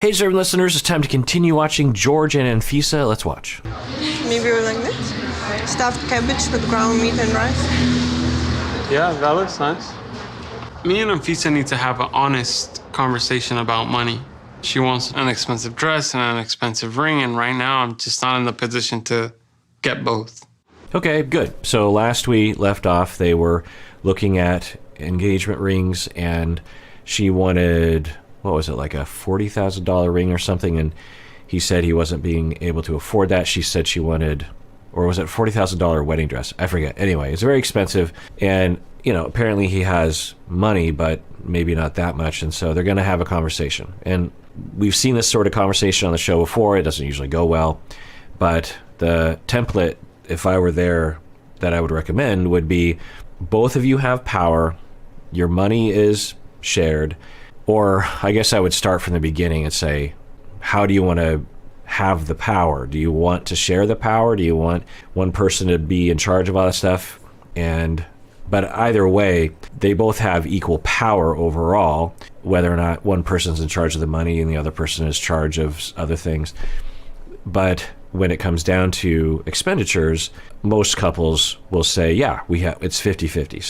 Hey, Observant listeners, it's time to continue watching Jorge and Anfisa. Let's watch. Maybe like this. Stuffed cabbage with ground meat and rice. Yeah, that looks nice. Me and Anfisa need to have an honest conversation about money. She wants an expensive dress and an expensive ring, and right now I'm just not in the position to get both. Okay, good. So last we left off, they were looking at engagement rings, and she wanted, what was it, like a $40,000 ring or something, and he said he wasn't being able to afford that. She said she wanted, or was it $40,000 wedding dress? I forget. Anyway, it's very expensive, and apparently he has money, but maybe not that much, and so they're going to have a conversation. And we've seen this sort of conversation on the show before. It doesn't usually go well, but the template, if I were there, that I would recommend would be both of you have power, your money is shared, or I guess I would start from the beginning and say, how do you want to have the power? Do you want to share the power? Do you want one person to be in charge of all that stuff? But either way, they both have equal power overall, whether or not one person's in charge of the money and the other person is in charge of other things. But when it comes down to expenditures, most couples will say, yeah, it's 50-50.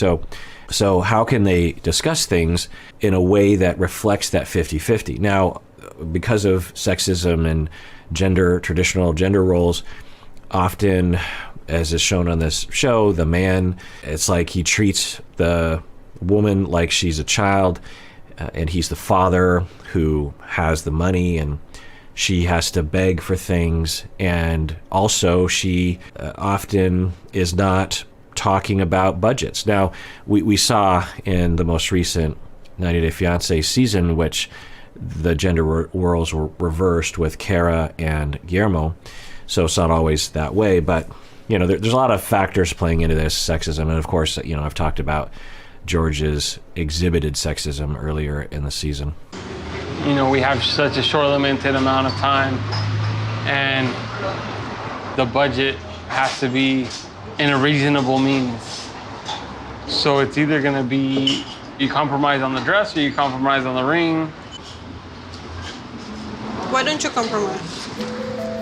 So how can they discuss things in a way that reflects that 50-50? Now, because of sexism and traditional gender roles, often, as is shown on this show, the man, it's like he treats the woman like she's a child, and he's the father who has the money, and she has to beg for things. And also she often is not talking about budgets. Now, we saw in the most recent 90 Day Fiancé season, which the gender roles were reversed with Kara and Guillermo. So it's not always that way, but there's a lot of factors playing into this sexism. And of course, I've talked about George's exhibited sexism earlier in the season. We have such a short, limited amount of time, and the budget has to be in a reasonable means. So it's either going to be you compromise on the dress or you compromise on the ring. Why don't you compromise?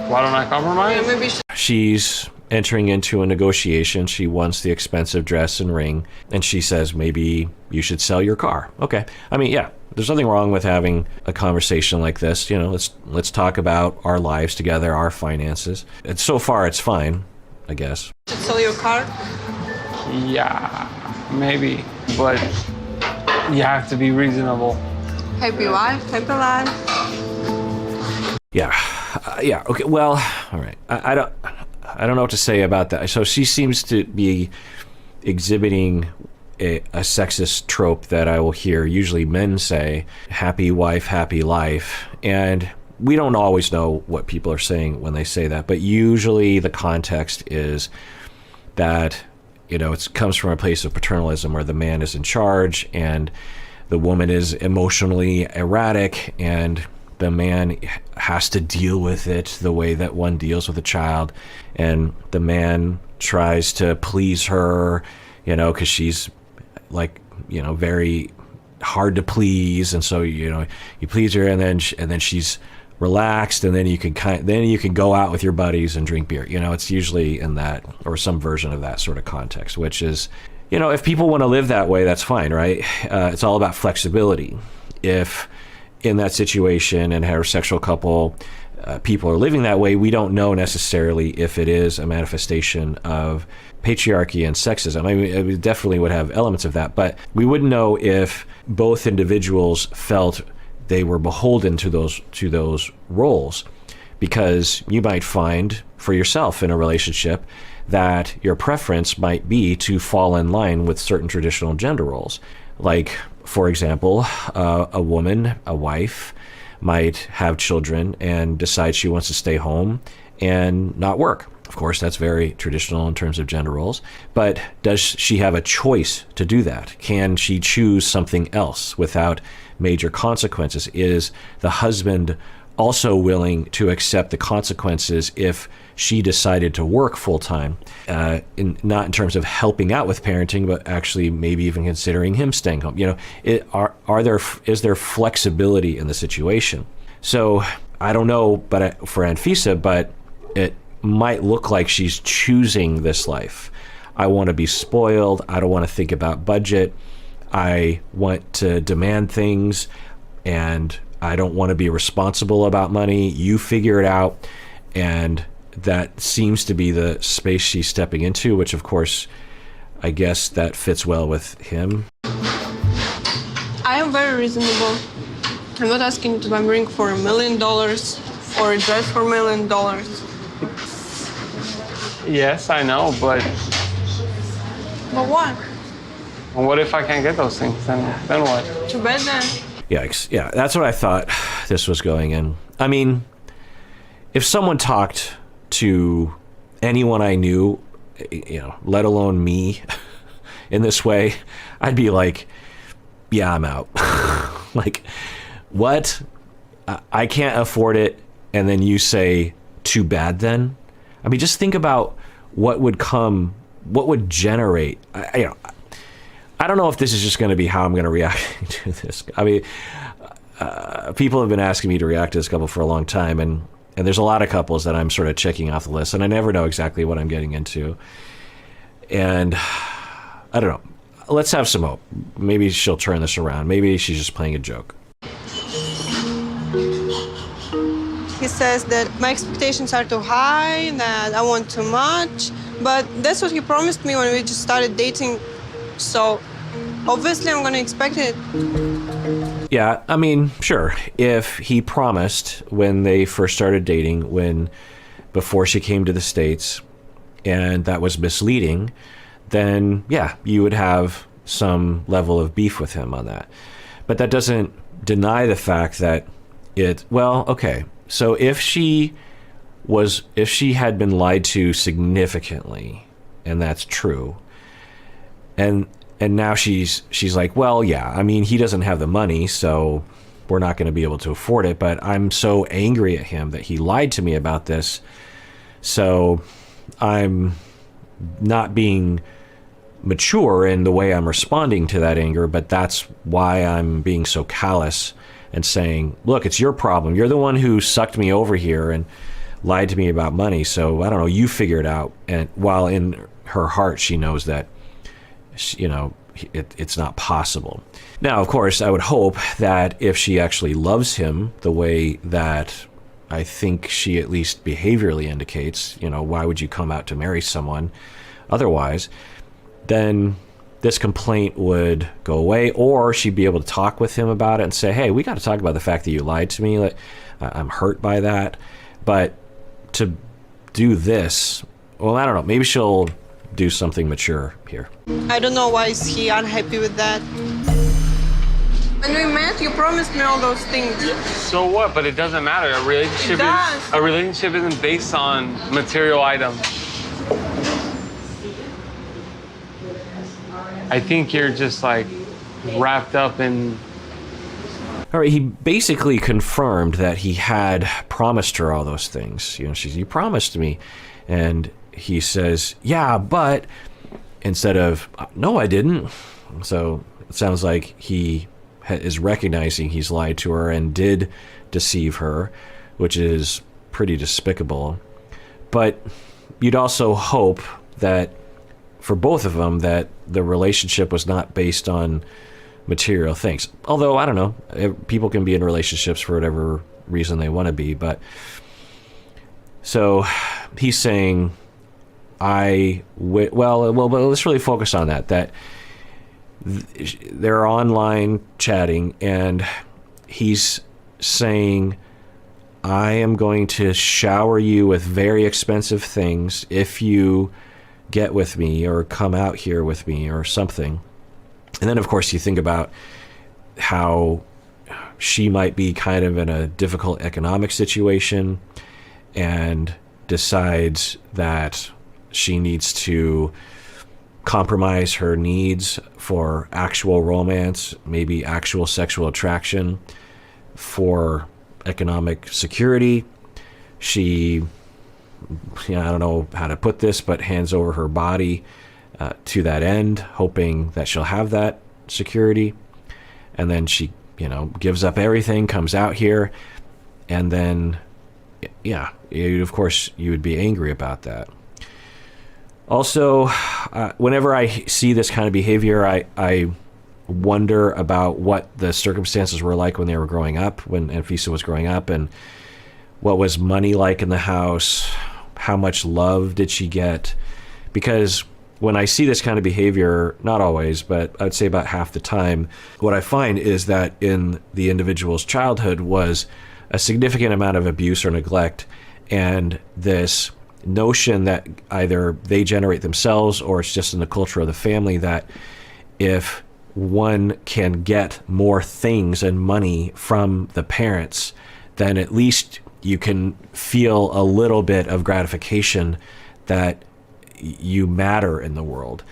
Why don't I compromise? Yeah, maybe she's entering into a negotiation. She wants the expensive dress and ring, and she says, maybe you should sell your car. Okay. I mean, yeah, there's nothing wrong with having a conversation like this. Let's talk about our lives together, our finances. And so far, it's fine, I guess. should sell your car. Yeah, maybe, but you have to be reasonable. Happy wife, happy life. Yeah. Okay. Well, all right. I don't know what to say about that. So she seems to be exhibiting a sexist trope that I will hear usually men say, happy wife, happy life. And we don't always know what people are saying when they say that, but usually the context is that, it comes from a place of paternalism where the man is in charge and the woman is emotionally erratic, and the man has to deal with it the way that one deals with a child. And the man tries to please her, because she's very hard to please. And so, you please her, and then she's relaxed, and then you can go out with your buddies and drink beer. It's usually in that, or some version of that sort of context, which is, if people want to live that way, that's fine, right? It's all about flexibility. If in that situation and heterosexual couple, people are living that way, we don't know necessarily if it is a manifestation of patriarchy and sexism. I mean, it definitely would have elements of that, but we wouldn't know if both individuals felt they were beholden to those roles, because you might find for yourself in a relationship that your preference might be to fall in line with certain traditional gender roles. Like, for example, a woman, a wife, might have children and decide she wants to stay home and not work. Of course, that's very traditional in terms of gender roles. But does she have a choice to do that? Can she choose something else without major consequences? Is the husband also willing to accept the consequences if she decided to work full-time, not in terms of helping out with parenting, but actually maybe even considering him staying home? Is there flexibility in the situation? So I don't know, but for Anfisa, but it might look like she's choosing this life. I want to be spoiled. I don't want to think about budget. I want to demand things, and I don't want to be responsible about money. You figure it out. And that seems to be the space she's stepping into, which of course, I guess that fits well with him. I am very reasonable. I'm not asking you to buy a ring for $1 million or a dress for $1 million. Yes, I know, but But what? what if I can't get those things? Then what? Too bad then. Yikes. Yeah, that's what I thought this was going in. I mean, if someone talked to anyone I knew, let alone me, in this way, I'd be like, yeah, I'm out. Like, what? I can't afford it. And then you say, too bad then? I mean, just think about what would come, what would generate. I don't know if this is just going to be how I'm going to react to this. I mean, people have been asking me to react to this couple for a long time, and there's a lot of couples that I'm sort of checking off the list, and I never know exactly what I'm getting into. And I don't know. Let's have some hope. Maybe she'll turn this around. Maybe she's just playing a joke. He says that my expectations are too high, that I want too much, but that's what he promised me when we just started dating. So obviously I'm gonna expect it. Yeah, I mean, sure. If he promised when they first started dating, before she came to the States, and that was misleading, then yeah, you would have some level of beef with him on that. But that doesn't deny the fact that okay. So if she had been lied to significantly, and that's true, and now she's like, well, yeah, I mean, he doesn't have the money, so we're not going to be able to afford it, but I'm so angry at him that he lied to me about this, so I'm not being mature in the way I'm responding to that anger, but that's why I'm being so callous and saying, look, it's your problem. You're the one who sucked me over here and lied to me about money, so I don't know, you figure it out. And while in her heart she knows that it's not possible. Now, of course, I would hope that if she actually loves him the way that I think she at least behaviorally indicates, why would you come out to marry someone otherwise, then this complaint would go away, or she'd be able to talk with him about it and say, hey, we got to talk about the fact that you lied to me. I'm hurt by that. But to do this, well, I don't know, maybe she'll do something mature here. I don't know why is he unhappy with that. When we met, you promised me all those things. So what? But it doesn't matter. A relationship isn't based on material items. I think you're just like wrapped up in. All right, he basically confirmed that he had promised her all those things. You promised me, and he says, yeah, but instead of no, I didn't. So it sounds like he is recognizing he's lied to her and did deceive her, which is pretty despicable. But you'd also hope that for both of them that the relationship was not based on material things. Although, I don't know, people can be in relationships for whatever reason they want to be. But so he's saying, well, let's really focus on that they're online chatting, and he's saying, I am going to shower you with very expensive things if you get with me or come out here with me or something. And then, of course, you think about how she might be kind of in a difficult economic situation and decides that she needs to compromise her needs for actual romance, maybe actual sexual attraction, for economic security. She, I don't know how to put this, but hands over her body to that end, hoping that she'll have that security. And then she, gives up everything, comes out here, And then, yeah, of course, you would be angry about that. Also, whenever I see this kind of behavior, I wonder about what the circumstances were like when they were growing up, when Anfisa was growing up, and what was money like in the house, how much love did she get? Because when I see this kind of behavior, not always, but I'd say about half the time, what I find is that in the individual's childhood was a significant amount of abuse or neglect, and this notion that either they generate themselves or it's just in the culture of the family that if one can get more things and money from the parents, then at least you can feel a little bit of gratification that you matter in the world.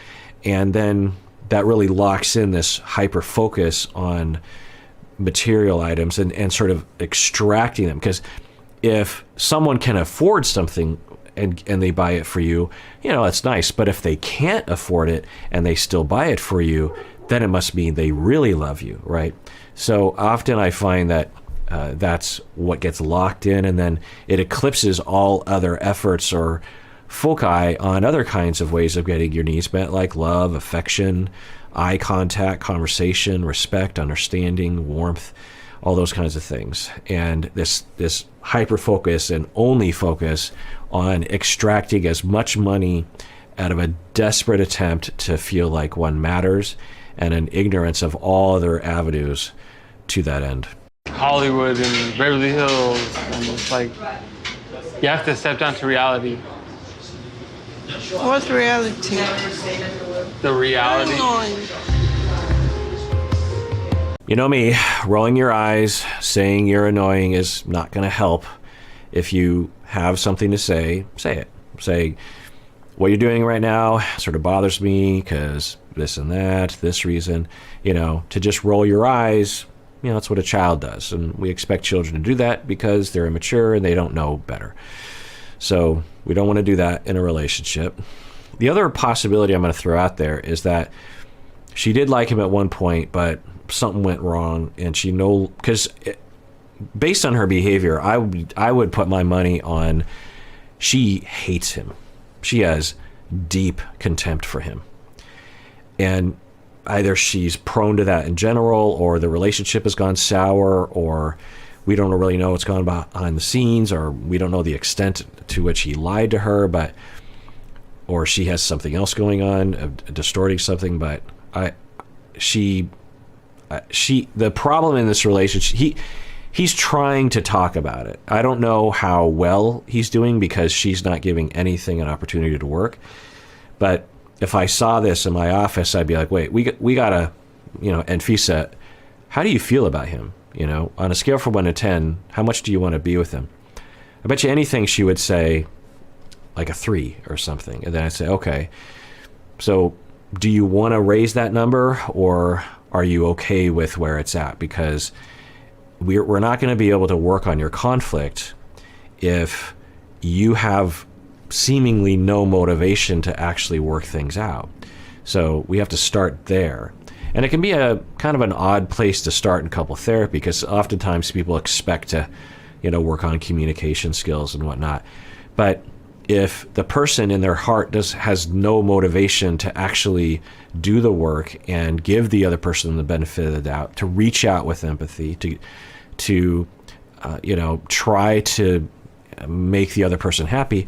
And then that really locks in this hyper focus on material items and sort of extracting them. Because if someone can afford something and they buy it for you, that's nice. But if they can't afford it and they still buy it for you, then it must mean they really love you, right? So often I find that that's what gets locked in, and then it eclipses all other efforts or foci on other kinds of ways of getting your needs met, like love, affection, eye contact, conversation, respect, understanding, warmth, all those kinds of things. And this hyper focus and only focus on extracting as much money out of a desperate attempt to feel like one matters, and an ignorance of all other avenues to that end. Hollywood and Beverly Hills, and it's like you have to step down to reality. What reality? The reality. You know me, rolling your eyes, saying you're annoying is not going to help. If you have something to say, say it. Say, what you're doing right now sort of bothers me because this and that, this reason. To just roll your eyes, that's what a child does. And we expect children to do that because they're immature and they don't know better. So we don't want to do that in a relationship. The other possibility I'm going to throw out there is that she did like him at one point, but something went wrong, and because based on her behavior, I would put my money on she hates him. She has deep contempt for him. And either she's prone to that in general, or the relationship has gone sour, or we don't really know what's going on behind the scenes, or we don't know the extent to which he lied to her, or she has something else going on, distorting something. But the problem in this relationship, he's trying to talk about it. I don't know how well he's doing because she's not giving anything an opportunity to work. But if I saw this in my office, I'd be like, wait, we gotta, Anfisa, how do you feel about him? On a scale from 1 to 10, how much do you want to be with him? I bet you anything she would say like a 3 or something. And then I'd say, okay, so do you want to raise that number, or are you okay with where it's at? Because we're not going to be able to work on your conflict if you have seemingly no motivation to actually work things out. So we have to start there. And it can be a kind of an odd place to start in couple therapy, because oftentimes people expect to, work on communication skills and whatnot. But if the person in their heart has no motivation to actually do the work and give the other person the benefit of the doubt, to reach out with empathy, to try to make the other person happy,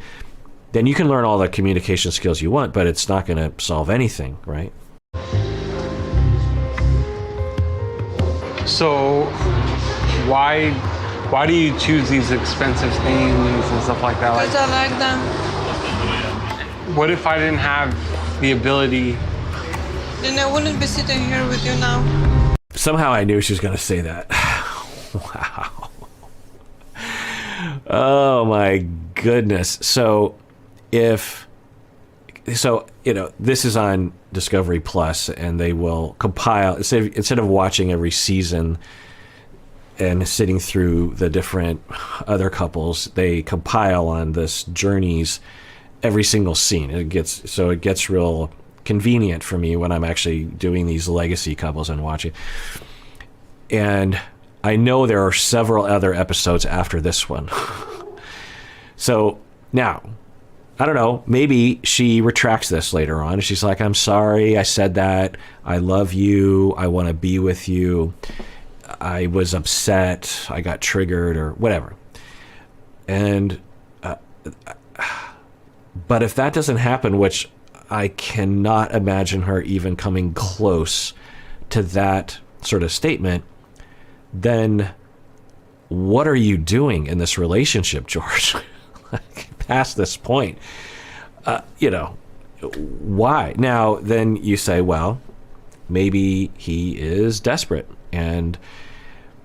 then you can learn all the communication skills you want, but it's not going to solve anything, right? So why do you choose these expensive things and stuff like that? Because I like them. What if I didn't have the ability? Then I wouldn't be sitting here with you now. Somehow I knew she was going to say that. Wow. Oh my goodness. So this is on Discovery Plus, and they will compile, instead of watching every season and sitting through the different other couples, they compile on this journeys every single scene. It gets real convenient for me when I'm actually doing these legacy couples and watching. And I know there are several other episodes after this one. So now, I don't know, maybe she retracts this later on. She's like, I'm sorry I said that. I love you. I want to be with you. I was upset. I got triggered or whatever. And, but if that doesn't happen, which I cannot imagine her even coming close to that sort of statement, then what are you doing in this relationship, George? Like, past this point, why? Now, then you say, well, maybe he is desperate, and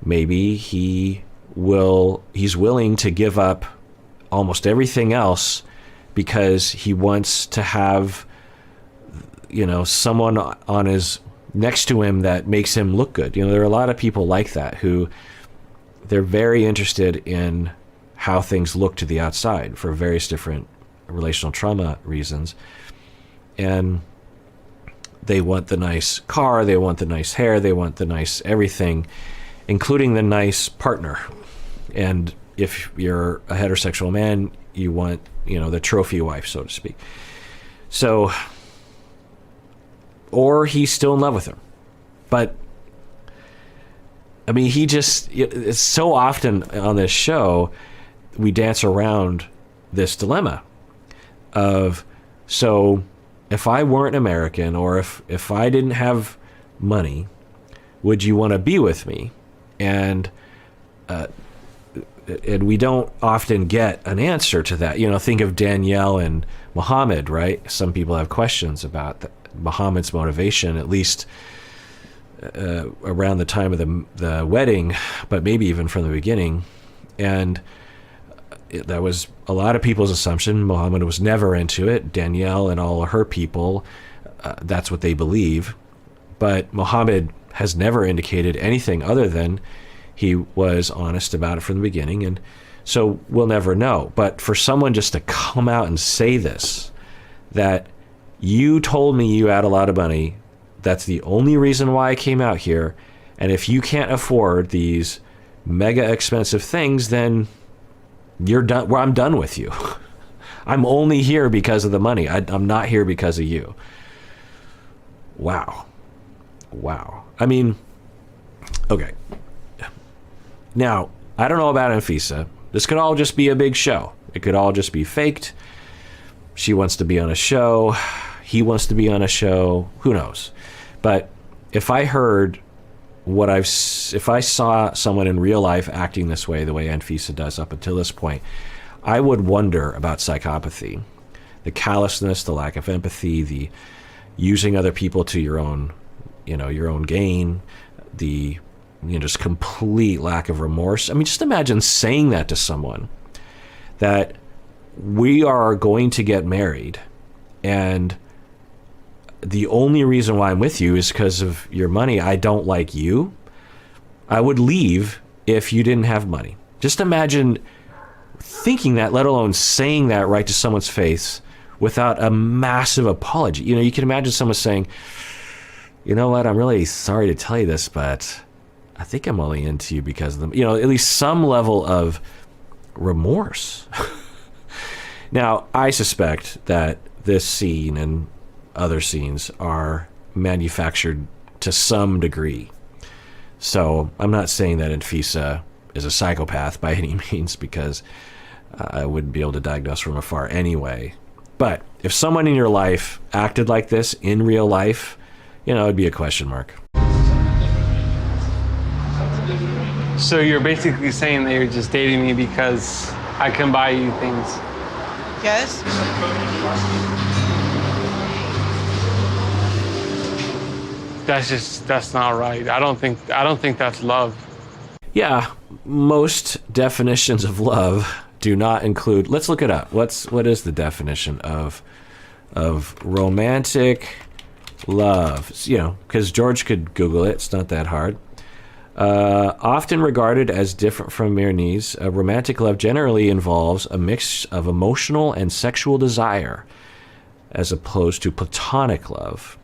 maybe he's willing to give up almost everything else because he wants to have, someone on his next to him that makes him look good. There are a lot of people like that who they're very interested in how things look to the outside for various different relational trauma reasons. And they want the nice car, they want the nice hair, they want the nice everything, including the nice partner. And if you're a heterosexual man, you want, the trophy wife, so to speak. So, or he's still in love with her. But, I mean, it's so often on this show, we dance around this dilemma of, so if I weren't American, or if I didn't have money, would you want to be with me? And we don't often get an answer to that. Think of Danielle and Muhammad, right? Some people have questions about Muhammad's motivation, at least around the time of the wedding, but maybe even from the beginning. And that was a lot of people's assumption. Muhammad was never into it. Danielle and all of her people, that's what they believe. But Muhammad has never indicated anything other than he was honest about it from the beginning. And so we'll never know. But for someone just to come out and say this, that you told me you had a lot of money, that's the only reason why I came out here, and if you can't afford these mega expensive things, then you're done. Well, I'm done with you. I'm only here because of the money. I'm not here because of you. Wow. I mean, okay. Now, I don't know about Anfisa. This could all just be a big show. It could all just be faked. She wants to be on a show. He wants to be on a show. Who knows? But if I heard if I saw someone in real life acting this way, the way Anfisa does up until this point, I would wonder about psychopathy, the callousness, the lack of empathy, the using other people to your own gain, the just complete lack of remorse. I mean, just imagine saying that to someone, that we are going to get married, and the only reason why I'm with you is because of your money. I don't like you. I would leave if you didn't have money. Just imagine thinking that, let alone saying that right to someone's face without a massive apology. You can imagine someone saying, you know what, I'm really sorry to tell you this, but I think I'm only into you because of them. At least some level of remorse. Now, I suspect that this scene and other scenes are manufactured to some degree. So I'm not saying that Anfisa is a psychopath by any means, because I wouldn't be able to diagnose from afar anyway. But if someone in your life acted like this in real life, it'd be a question mark. So you're basically saying that you're just dating me because I can buy you things? Yes. That's not right. I don't think that's love. Yeah, most definitions of love do not include. Let's look it up. What is the definition of romantic love? Because George could Google it. It's not that hard. Often regarded as different from mere needs, romantic love generally involves a mix of emotional and sexual desire, as opposed to platonic love.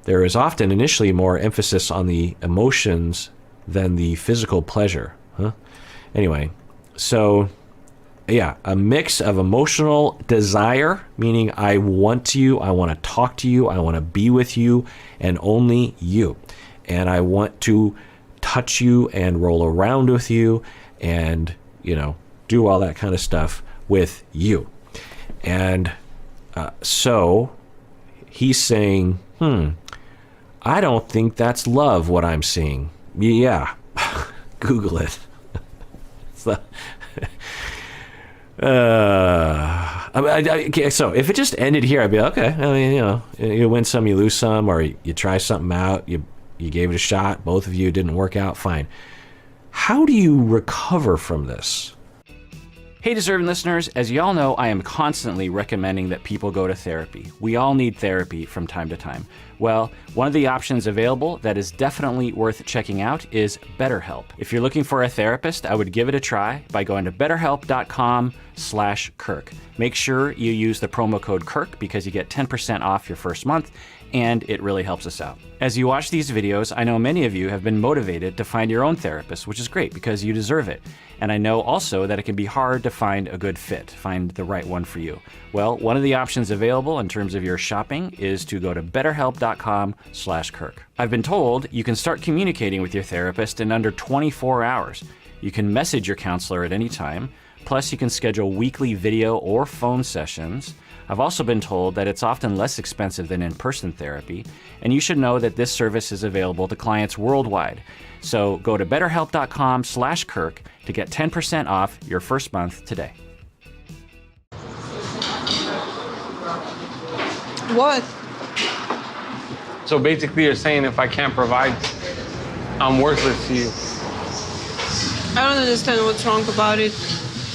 There is often initially more emphasis on the emotions than the physical pleasure. Huh? Anyway, so yeah, a mix of emotional desire, meaning I want you, I want to talk to you, I want to be with you, and only you. And I want to touch you and roll around with you and, you know, do all that kind of stuff with you. And so he's saying, I don't think that's love, what I'm seeing. Yeah, Google it. So if it just ended here, I'd be okay. I mean, you know, you win some, you lose some, or you try something out, you gave it a shot, both of you, it didn't work out, fine. How do you recover from this? Hey, deserving listeners, as you all know, I am constantly recommending that people go to therapy. We all need therapy from time to time. Well, one of the options available that is definitely worth checking out is BetterHelp. If you're looking for a therapist, I would give it a try by going to betterhelp.com/Kirk. Make sure you use the promo code Kirk because you get 10% off your first month, and it really helps us out. As you watch these videos, I know many of you have been motivated to find your own therapist, which is great because you deserve it. And I know also that it can be hard to find a good fit, find the right one for you. Well, one of the options available in terms of your shopping is to go to betterhelp.com/Kirk. I've been told you can start communicating with your therapist in under 24 hours. You can message your counselor at any time. Plus, you can schedule weekly video or phone sessions. I've also been told that it's often less expensive than in-person therapy, and you should know that this service is available to clients worldwide. So go to betterhelp.com/Kirk to get 10% off your first month today. What? So basically you're saying if I can't provide, I'm worthless to you. I don't understand what's wrong about it.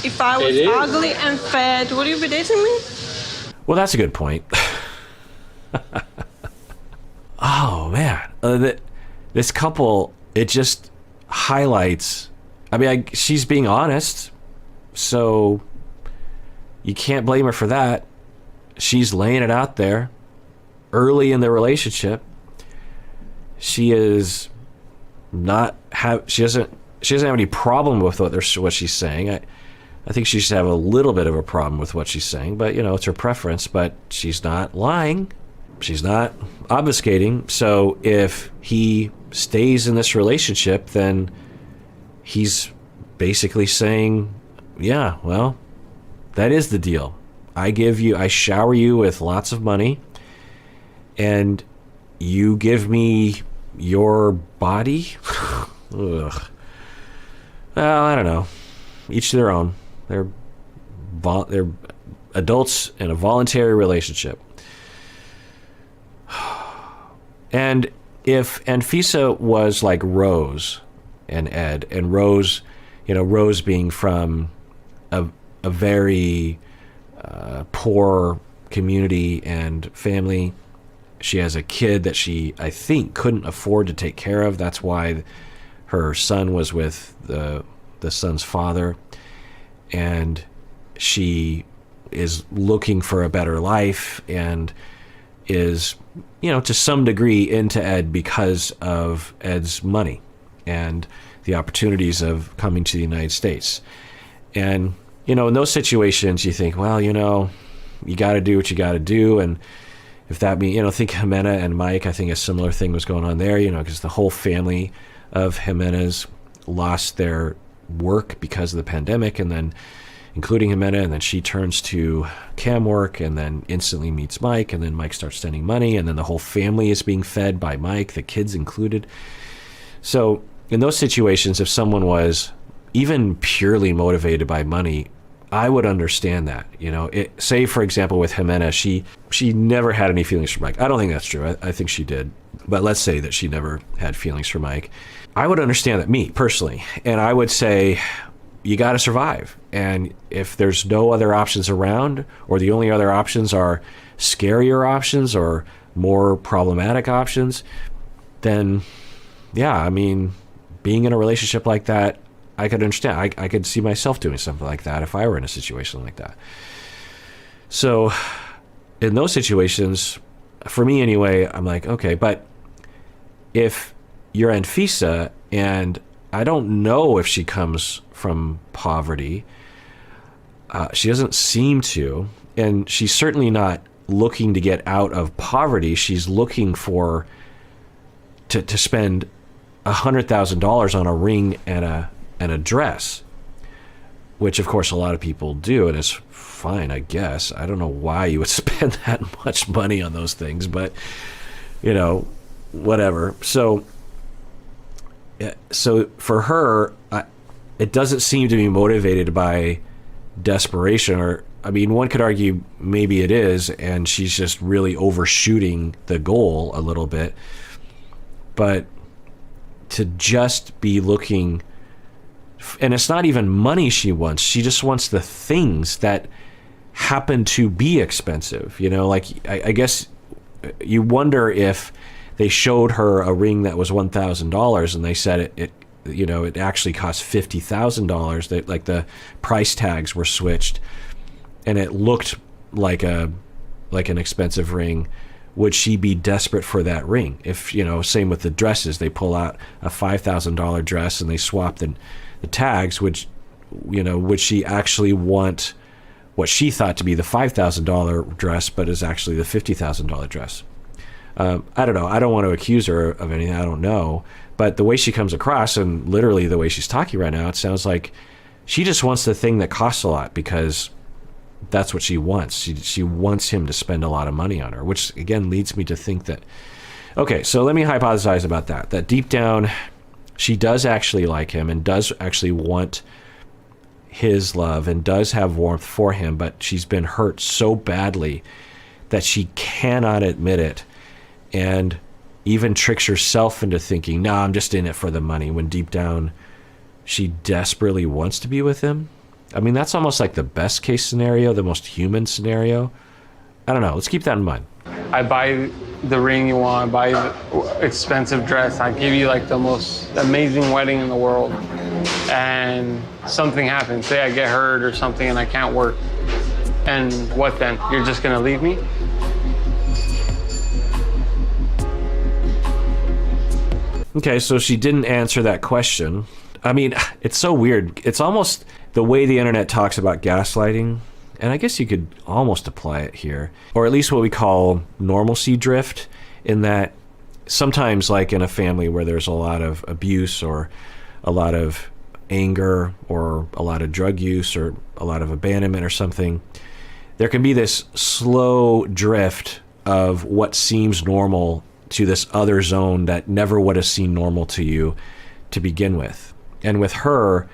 If I was ugly and fat, would you be dating me? Well, that's a good point. Oh, man. This couple, it just highlights... I mean, she's being honest, so you can't blame her for that. She's laying it out there early in the relationship. She is not she doesn't have any problem with what she's saying. I think she should have a little bit of a problem with what she's saying, but you know, it's her preference. But she's not lying. She's not obfuscating. So if he stays in this relationship, then he's basically saying, yeah, well, that is the deal. I shower you with lots of money, and you give me your body. Ugh. Well, I don't know. Each to their own. They're adults in a voluntary relationship. And if Anfisa was like Rose and Ed, and Rose, you know, Rose being from a very poor community and family, she has a kid that she, I think, couldn't afford to take care of. That's why her son was with the son's father, and she is looking for a better life and is, you know, to some degree into Ed because of Ed's money and the opportunities of coming to the United States. And, you know, in those situations, you think, well, you know, you got to do what you got to do. And if that means, you know, think Jimena and Mike, I think a similar thing was going on there, you know, because the whole family of Jimena's lost their work because of the pandemic, and then including Jimena, and then she turns to cam work and then instantly meets Mike, and then Mike starts sending money, and then the whole family is being fed by Mike, the kids included. So in those situations, if someone was even purely motivated by money, I would understand that. You know, say for example with Jimena, she never had any feelings for Mike. I don't think that's true. I think she did, but let's say that she never had feelings for Mike. I would understand that, me personally, and I would say, you got to survive. And if there's no other options around, or the only other options are scarier options or more problematic options, then yeah, I mean, being in a relationship like that, I could understand. I could see myself doing something like that if I were in a situation like that. So in those situations, for me anyway, I'm like, okay, but if you're Anfisa And I don't know if she comes from poverty. She doesn't seem to. And she's certainly not looking to get out of poverty. She's looking for to spend $100,000 on a ring and a dress, which of course a lot of people do, and it's fine, I guess. I don't know why you would spend that much money on those things, but you know, whatever. So for her, it doesn't seem to be motivated by desperation, or I mean, one could argue maybe it is, and she's just really overshooting the goal a little bit. But to just be looking, and it's not even money she wants, she just wants the things that happen to be expensive. You know, like I guess you wonder if they showed her a ring that was $1,000 and they said it actually cost $50,000. That, like, the price tags were switched and it looked like an expensive ring. Would she be desperate for that ring? If, you know, same with the dresses, they pull out a $5,000 dress and they swap the tags, which, you know, would she actually want what she thought to be the $5,000 dress, but is actually the $50,000 dress? I don't know. I don't want to accuse her of anything. I don't know. But the way she comes across, and literally the way she's talking right now, it sounds like she just wants the thing that costs a lot because that's what she wants. She wants him to spend a lot of money on her, which again leads me to think that, okay, so let me hypothesize about that deep down, she does actually like him and does actually want his love and does have warmth for him, but she's been hurt so badly that she cannot admit it, and even tricks herself into thinking, no, I'm just in it for the money, when deep down she desperately wants to be with him. I mean, that's almost like the best case scenario, the most human scenario. I don't know. Let's keep that in mind. I buy the ring you want, I buy the expensive dress, I give you like the most amazing wedding in the world, and something happens. Say I get hurt or something and I can't work. And what then? You're just gonna leave me? Okay, so she didn't answer that question. I mean, it's so weird. It's almost the way the internet talks about gaslighting, and I guess you could almost apply it here, or at least what we call normalcy drift, in that sometimes, like in a family where there's a lot of abuse or a lot of anger or a lot of drug use or a lot of abandonment or something, there can be this slow drift of what seems normal to this other zone that never would have seemed normal to you to begin with. And with her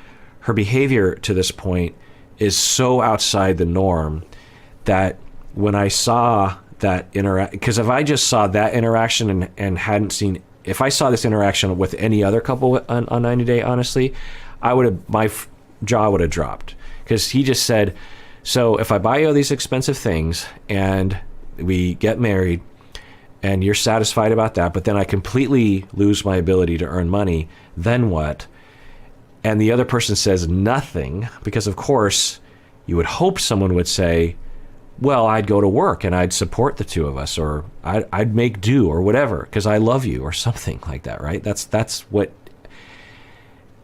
behavior to this point is so outside the norm that when I saw that because if I just saw that interaction and hadn't seen, if I saw this interaction with any other couple on 90 Day, honestly, my jaw would have dropped, because he just said, so if I buy you all these expensive things and we get married and you're satisfied about that, but then I completely lose my ability to earn money, then what? And the other person says nothing, because of course you would hope someone would say, well, I'd go to work and I'd support the two of us, or I'd make do, or whatever, because I love you, or something like that, right? That's what,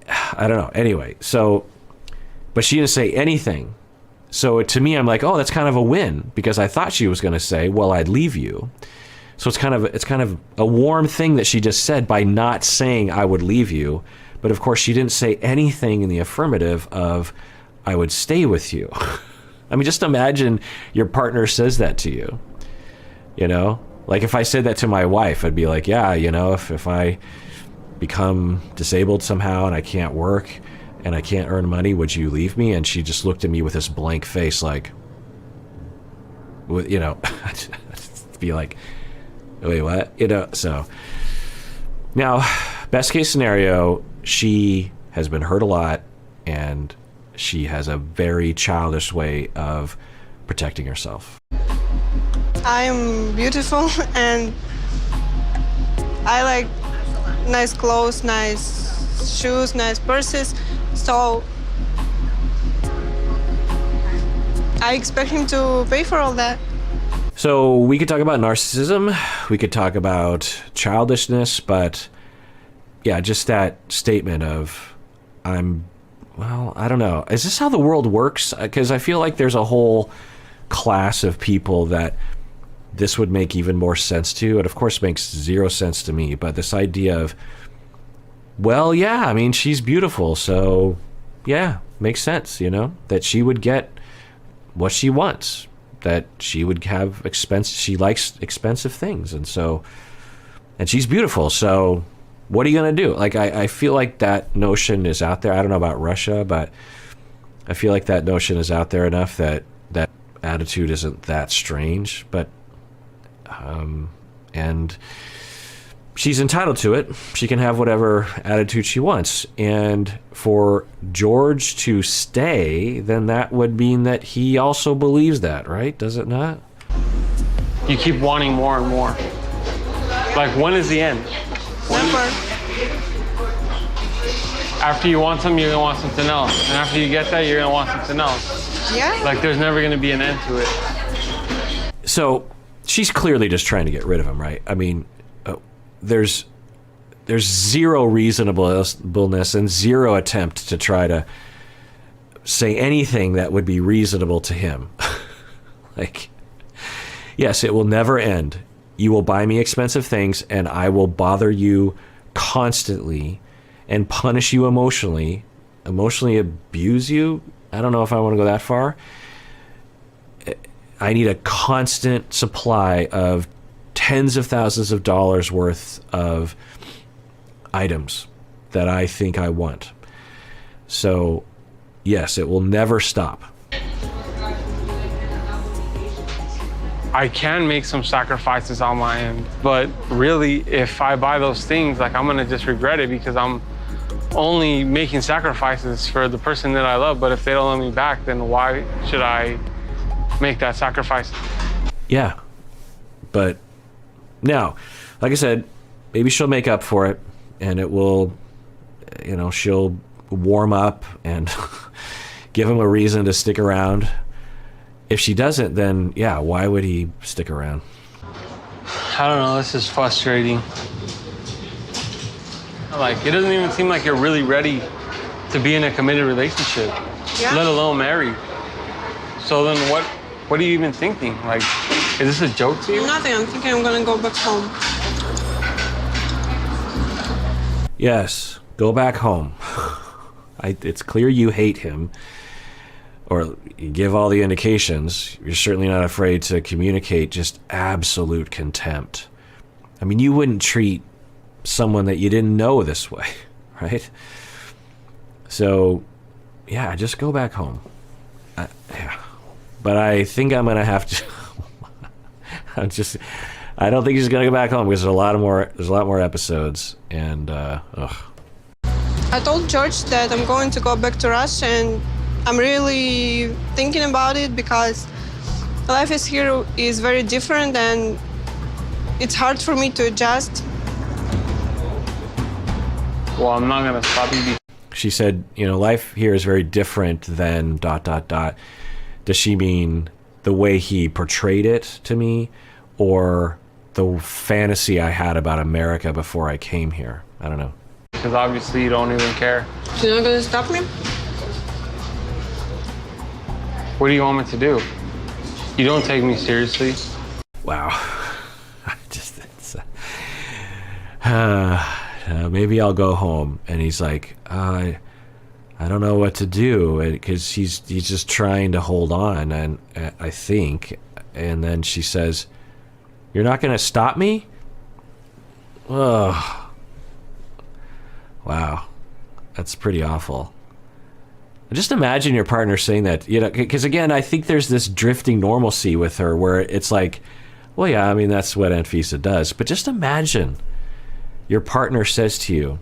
I don't know. Anyway, so, but she didn't say anything. So to me, I'm like, oh, that's kind of a win, because I thought she was going to say, well, I'd leave you. So it's kind of a warm thing that she just said by not saying I would leave you. But of course, she didn't say anything in the affirmative of I would stay with you. I mean, just imagine your partner says that to you. You know, like if I said that to my wife, I'd be like, yeah, you know, if I become disabled somehow and I can't work and I can't earn money, would you leave me? And she just looked at me with this blank face, like, you know, be like, wait, what? You know, so now, best case scenario, she has been hurt a lot and she has a very childish way of protecting herself. I'm beautiful and I like nice clothes, nice shoes, nice purses. So I expect him to pay for all that. So we could talk about narcissism, we could talk about childishness, but yeah, just that statement of, well, I don't know. Is this how the world works? Because I feel like there's a whole class of people that this would make even more sense to. It, of course, makes zero sense to me. But this idea of, well, yeah, I mean, she's beautiful. So, yeah, makes sense, you know, that she would get what she wants, that she would have she likes expensive things. And so, and she's beautiful. So what are you going to do? Like, I feel like that notion is out there. I don't know about Russia, but I feel like that notion is out there enough that that attitude isn't that strange. But, and she's entitled to it. She can have whatever attitude she wants. And for George to stay, then that would mean that he also believes that, right? Does it not? You keep wanting more and more. Like, when is the end? Never. After you want something, you're gonna want something else. And after you get that, you're gonna want something else. Yeah. Like, there's never gonna be an end to it. So she's clearly just trying to get rid of him, right? I mean, there's zero reasonableness and zero attempt to try to say anything that would be reasonable to him. Like, yes, it will never end. You will buy me expensive things, and I will bother you constantly and punish you emotionally abuse you. I don't know if I want to go that far. I need a constant supply of tens of thousands of dollars worth of items that I think I want. So, yes, it will never stop. I can make some sacrifices on my end, but really, if I buy those things, like, I'm gonna just regret it because I'm only making sacrifices for the person that I love. But if they don't love me back, then why should I make that sacrifice? Yeah, but now, like I said, maybe she'll make up for it, and it will, you know, she'll warm up and give him a reason to stick around. If she doesn't, then yeah, why would he stick around? I don't know, this is frustrating. Like, it doesn't even seem like you're really ready to be in a committed relationship, let alone married. So then what are you even thinking? Like, is this a joke to you? Nothing. I'm thinking I'm gonna go back home. Yes, go back home. It's clear you hate him, or you give all the indications. You're certainly not afraid to communicate just absolute contempt. I mean, you wouldn't treat someone that you didn't know this way, right? So, yeah, just go back home. Yeah. But I think I'm gonna have to. I don't think he's gonna go back home because there's a lot more episodes, and ugh. I told George that I'm going to go back to Russia, and I'm really thinking about it because life here is very different, and it's hard for me to adjust. Well, I'm not gonna stop you. She said, you know, life here is very different than ... Does she mean the way he portrayed it to me, or the fantasy I had about America before I came here? I don't know. Because obviously you don't even care. You're not gonna stop me? What do you want me to do? You don't take me seriously. Wow. Maybe I'll go home. And he's like, I don't know what to do, because he's just trying to hold on, and I think. And then she says, "You're not going to stop me?" Oh, wow, that's pretty awful. Just imagine your partner saying that, you know, because again, I think there's this drifting normalcy with her where it's like, well, yeah, I mean, that's what Anfisa does. But just imagine your partner says to you,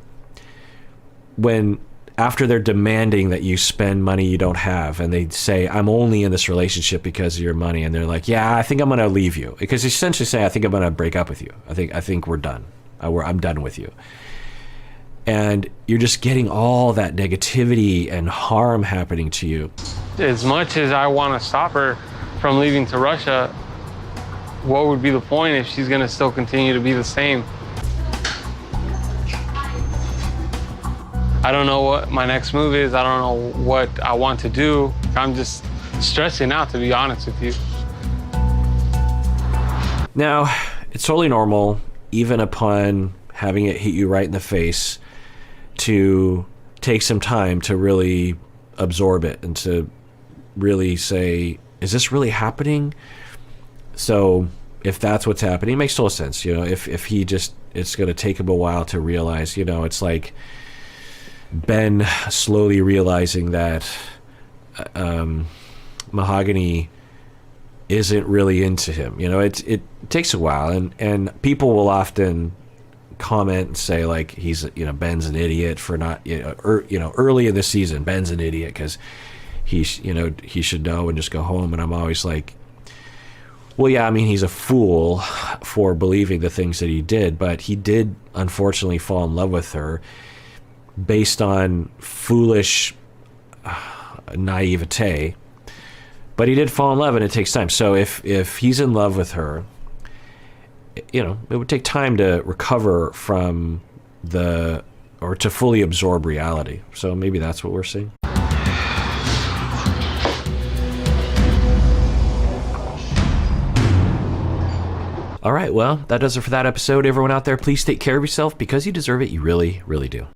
when after they're demanding that you spend money you don't have, and they say, "I'm only in this relationship because of your money," and they're like, "Yeah, I think I'm going to leave you," because essentially say, "I think I'm going to break up with you. I think we're done. I'm done with you." And you're just getting all that negativity and harm happening to you. As much as I want to stop her from leaving to Russia, what would be the point if she's going to still continue to be the same? I don't know what my next move is. I don't know what I want to do. I'm just stressing out, to be honest with you. Now, it's totally normal, even upon having it hit you right in the face, to take some time to really absorb it and to really say, is this really happening? So if that's what's happening, it makes total sense. You know, if he just, it's going to take him a while to realize, you know, it's like Ben slowly realizing that Mahogany isn't really into him. You know, it takes a while, and people will often comment and say, like, he's, you know, Ben's an idiot for not, you know, early in the season, Ben's an idiot because he should know and just go home. And I'm always like, well, yeah, I mean, he's a fool for believing the things that he did, but he did unfortunately fall in love with her based on foolish naivete. But he did fall in love, and it takes time. So if he's in love with her, you know, it would take time to recover from or to fully absorb reality. So maybe that's what we're seeing. All right, well, that does it for that episode. Everyone out there, please take care of yourself because you deserve it. You really, really do.